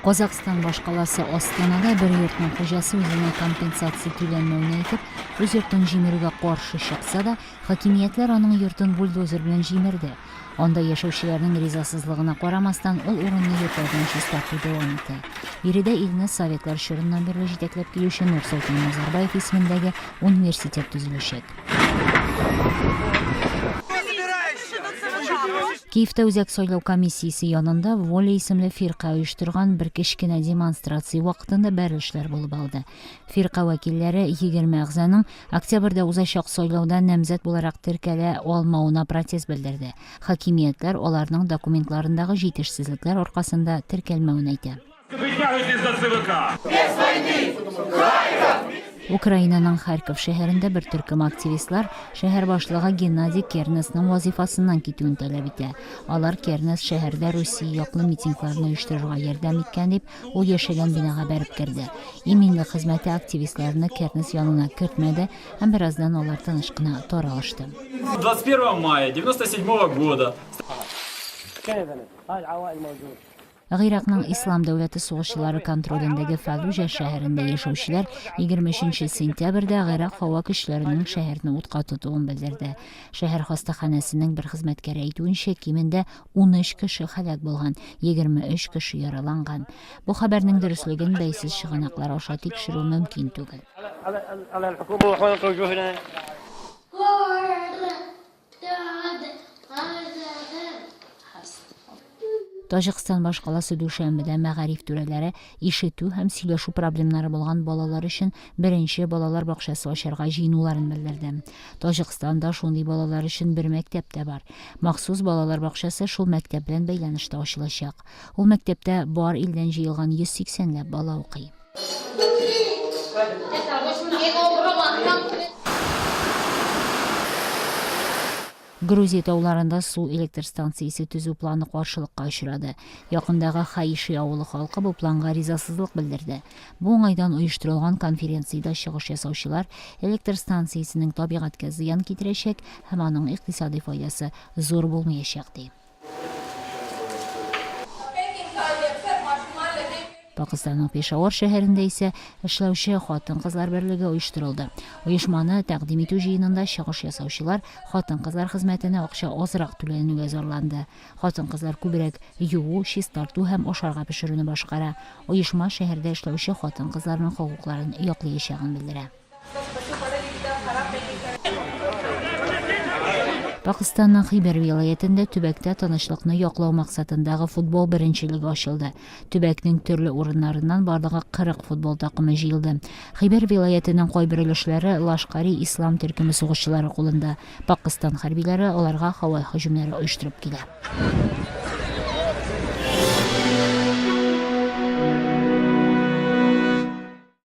Qozog'iston bosh qalasi Ostonada bir yurtning xo'jasi o'zini kompensatsiya to'lanmayini aytib, o'z yurtini jimiriga qarshi chiqsa da, hokimiyatlar uning yurtini buldozer bilan jimirdi. Onda yashovchilarning rizosizligini qaramasdan, u o'rinni yo'qolgan shtatda davom etdi. Yerida ilni Sovetlar Sho'rindan beri yetaklab keluvchi Nursulton Nazarboyev ismidagi universitet tuzilishak. Kiyevda o'zak saylov komissiyasi yonida Vola ismli firqa uyushtirgan bir kichkina demonstratsiya vaqtida berilishlar bo'lib oldi. Firqa vakillari 20 a'zoning oktyabrda o'zashaq saylovda nomzod bo'laraq tirkala olmauına protest bildirdi. Hokimiyatlar ularning dokumentlarındagi yetishsizliklar orqasida tirkalmavini aytdi. Ukrainaning Xarkov shahrida bir turkum aktivistlar shahar boshlig'i Gennadiy Kernesning vazifasidan ketuvini talab etdi. Ular Kernes shahrida Rossiya yoqli mitinglarni uyushtirishga yordam etgan deb u yashagan binoga borib kirdi. Iminlik xizmati aktivistlarni Kernes yonuna kiritmadi, ham birozdan ular tanishqina taralishdi. 21 мая 97 года. Iroqning Islom davlati sug'ushchilari kontrolidagi Falluja shahrida yashovchilar 23-sentyabrda Iroq havo kuchlarining shaharni o'tqa tutuvini bildirdi. Shahar xastaxonasining bir xizmatkari aytgancha, kimida 13 kishi halok bo'lgan, 23 kishi yaralangan. Bu xabarning durustligini baysiz shig'anoqlar osha tekshiruv mumkin tugul. Tojikiston bosh qalasi Dushanbeda Mag'arif to'ralari eshituv ham siylashuv problemlari bo'lgan bolalar uchun birinchi bolalar bog'chasi ocharga jinularini bildirdi. Tojikistonda shunday bolalar uchun bir maktabda bor. Maxsus bolalar bog'chasi shu maktab bilan baylanishda ochilacak. U maktabda bor ildan yig'ilgan 180 lab bola o'qiydi. Gruziya tog'larida suv elektr stansiyasi tuzuv plani qarshilikka uchradi. Yaqindagi Xayishi avuli xalqi bu planga rizosizlik bildirdi. Bu o'ng'aydan uyushtirilgan konferensiyada chiqish yasovchilar elektr stansiyasining tabiatga ziyon keltirishak, ham uning iqtisodiy foydasi zo'r bo'lmayacak deydi. Pokistonning Peshawar shahrida esa ishlovchi xotin-qizlar birligi uyushtirildi. Uyushmani taqdim etuvchi yig'inda chiqish yasovchilar xotin-qizlar xizmatini o'qisha ozroq to'lanuga zorlandi. Xotin-qizlar ko'proq yuvish, shis tortuv ham osharg'a pishiruvni boshqara. Uyushma shaharda ishlovchi xotin-qizlarning huquqlarini yo'qlayishini bildiradi. Pokistonning Xiber viloyatida tubakda tinchlikni yo'qlaw maqsadidagi futbol birinchiligi ochildi. Tubakning turli o'rinlaridan bardag'i 40 futbol taqimi yig'ildi. Xiber viloyatining qo'ybirilishlari Lashkariy Islom turkumi sug'ushchilari qo'lida. Pokiston harbiylari ularga havo hujumlari uyushtirib keldi.